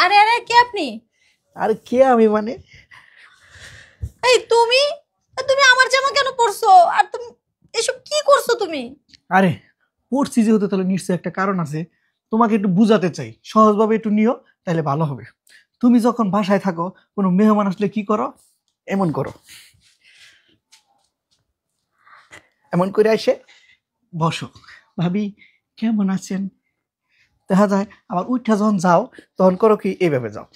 আরে আরে, কে আপনি? আর কে আমি মানে? এই তুমি, তুমি আমার জামা কেন পরছো? আর তুমি এসব কি করছো তুমি? আরে পড়ছি যেহেতু তাহলে নিশ্চয়ই একটা কারণ আছে। তোমাকে একটু বুঝাতে চাই, সহজভাবে একটু নিও, তাহলে ভালো হবে। তুমি যখন বাসায় থাকো, কোনো মেহমান আসলে কি করো? এমন করো, এমন করে এসে বসো, ভাবি কেমন আছেন, দেখা যায়। আবার উঠা যখন যাও তখন করো কি, এইভাবে যাও।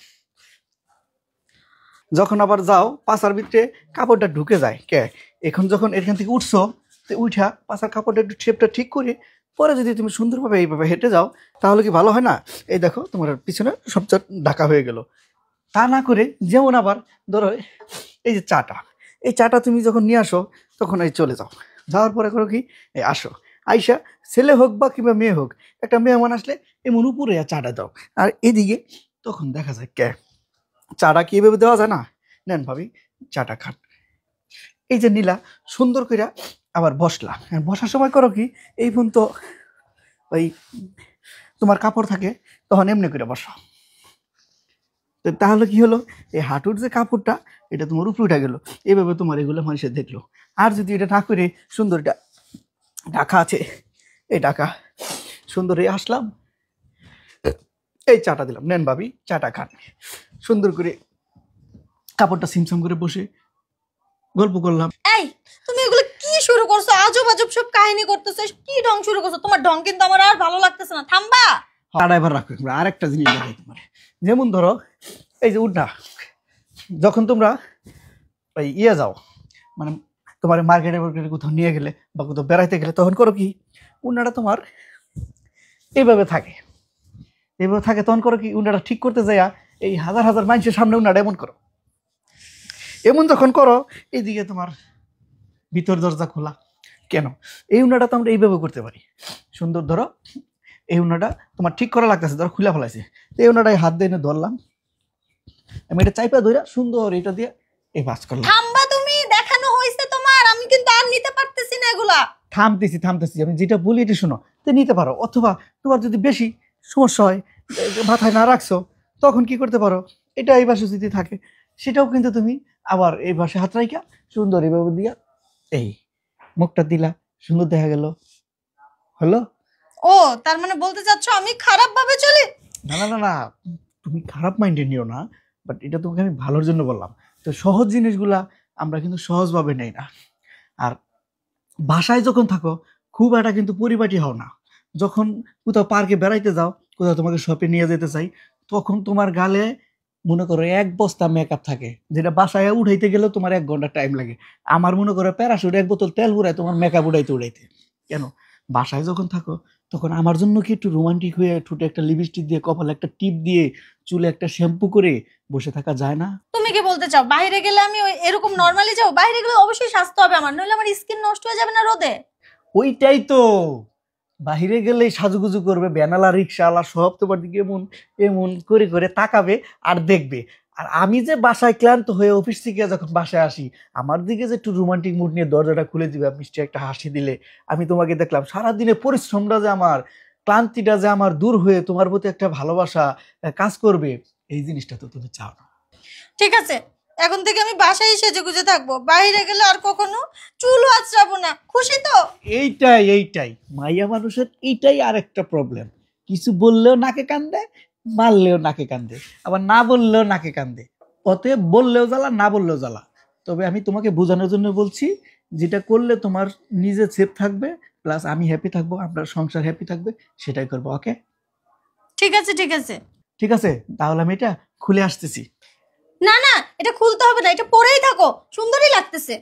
যখন আবার যাও পাশার ভিতরে কাপড়টা ঢুকে যায় কে। এখন যখন এখান থেকে উঠছো, তো উঠা পাশার কাপড়টা একটু শেপটা ঠিক করে পরে যদি তুমি সুন্দরভাবে এইভাবে হেঁটে যাও, তাহলে কি ভালো হয় না? এই দেখো তোমার পিছনে সবচেয়ে ঢাকা হয়ে গেল। তা না করে যেমন আবার ধরো এই যে চাটা, এই চাটা তুমি যখন নিয়ে আসো তখন এই চলে যাও, যাওয়ার পরে করো কি, এই আসো, আইসা ছেলে হোক বা কিংবা মেয়ে হোক, একটা মেহমান আসলে এমন উপরে চাটা দাও। আর এদিকে তখন দেখা যায় কে, চাটা কি এভাবে দেওয়া যায় না? নেন ভাবি, চাটা খান। এই যে নিলা সুন্দর করে, আবার বসলা। আর বসার সময় করো কি, এই ফোন তো ওই তোমার কাপড় থাকে, তখন এমনি করে বসো। তো তাহলে কি হলো, এই হাঁটুর যে কাপড়টা, এটা তোমার উপরে উঠে গেল। এইভাবে তোমার এগুলো মানুষের দেখলো। আর যদি এটা না করে সুন্দর, এটা ঢাকা আছে, এই ঢাকা সুন্দর এই আসলাম, এই চাটা দিলাম, নেন ভাবি চাটা খান। সুন্দর করে কাপড়টা সিমসম করে বসে গল্প করলাম। এই, তুমি এগুলো কি শুরু করছো? আজব আজব সব কাহিনী করতেছো। কি ঢং শুরু করছো? তোমার ঢং কিন্তু আমার আর ভালো লাগতেছে না, থামবা। এবার রাখো। আর একটা জিনিস দেখাই তোমার, যেমন ধরো এই যে উঠনা, যখন তোমরা ওই যাও, মানে তোমার মার্কেটে মার্কেটে কোথাও নিয়ে গেলে বা কোথাও বেড়াইতে গেলে, তখন করো কি, উন্নাটা তোমার এইভাবে থাকে, এইভাবে থাকে। তখন করো কি, উন্নাটা ঠিক করতে যাইয়া এই হাজার হাজার মানুষের সামনে উন্নাটা এমন করো। এমন যখন করো, এইদিকে তোমার ভিতর দরজা খোলা কেন? এই উন্নাটা তো আমরা এইভাবে করতে পারি। সুন্দর ধরো এই উন্নাটা তোমার ঠিক করা লাগতেছে, ধরো খুলে ফেলাইছে, তো এই উন্নাটাই হাত দিয়ে ধরলাম, আমি এটা চাইপা ধরে সুন্দর এটা দিয়ে এই বাস করলাম। থামবা তুমি, দেখানো হয়েছে তোমার, আমি কিন্তু আর নিতে পারতেছি না এগুলা। থামতেছি, আমি যেটা বলি এটা শোনো, তো নিতে পারো। অথবা তোমার যদি বেশি সমস্যা হয়, মাথায় না রাখছো, তখন কি করতে পারো, এটা এই পাশে যদি থাকে, সেটাও কিন্তু তুমি আবার এই পাশে হাত রাইখা সুন্দর এইভাবে দিয়া এই মুখটা দিলা, সুন্দর দেখা গেল, হলো। ও, তার মানে বলতে চাচ্ছ আমি খারাপ ভাবে চলি? না না না না, তুমি খারাপ মাইন্ডে নিও না, বাট এটা তোমাকে আমি ভালোর জন্য বললাম। তো সহজ জিনিসগুলা আমরা কিন্তু সহজভাবে নেই না। আর বাসায় যখন থাকো, খুব একটা কিন্তু পরিপাটি হও না। যখন কোথাও পার্কে বেড়াইতে যাও, কোথাও তোমাকে শপে নিয়ে যেতে চাই, তখন তোমার গালে মনে করো 1 বস্তা মেকআপ থাকে, যেটা বাসায় উঠাইতে গেলেও তোমার 1 ঘন্টা টাইম লাগে। আমার মনে করো প্যারাশুট 1 বোতল তেল উড়ায় তোমার মেকআপ উড়াইতে কেন? বাসায় যখন থাকো, তখন আমার জন্য কি একটু রোমান্টিক হয়ে ঠোঁটে একটা লিপস্টিক দিয়ে, কপালে একটা টিপ দিয়ে, চুলে একটা শ্যাম্পু করে বসে থাকা যায় না? তুমি কি বলতে চাও বাইরে গেলে আমি এরকম নরমালি যাও? বাইরে গেলে অবশ্যই স্বাস্থ্য হবে আমার, নইলে আমার স্কিন নষ্ট হয়ে যাবে না রোদে? ওইটাই তো, বাহিরে গেলেই সাজুগুজু করবে, ব্যানালা রিক্সাওয়ালা সব তোমার দিকে এমন এমন করে করে তাকাবে আর দেখবে। আর আমি যে বাসায় ক্লান্ত হয়ে অফিস থেকে যখন বাসায় আসি, আমার দিকে যে একটু রোমান্টিক মুড নিয়ে দরজাটা খুলে দিবে, মিষ্টি একটা হাসি দিলে, আমি তোমাকে দেখলাম, সারাদিনের পরিশ্রমটা যে আমার, ক্লান্তিটা যে আমার দূর হয়ে তোমার প্রতি একটা ভালোবাসা কাজ করবে, এই জিনিসটা তো তুমি চাও না। ঠিক আছে, এখন থেকে আমি বাসায় সেজে গুজে থাকবো, বাইরে গেলে আর কখনো চুলও আঁচড়াবো না। খুশি তো? এইটাই মাইয়া মানুষের এইটাই আরেকটা প্রবলেম, কিছু বললেও নাকে কান্দে, মারলেও নাকে কান্দে, আবার না বললেও নাকে কান্দে। অতএব বললেও জ্বালা, না বললেও জ্বালা। তবে আমি তোমাকে বোঝানোর জন্য বলছি, যেটা করলে তোমার নিজে সেফ থাকবে, প্লাস আমি হ্যাপি থাকবো, আমরা সংসার হ্যাপি থাকবে, সেটাই করবো। ওকে? ঠিক আছে ঠিক আছে। ঠিক আছে, তাহলে আমি এটা খুলে আসতেছি। না না, এটা খুলতে হবে না, এটা পরেই থাকো, সুন্দরই লাগতেছে।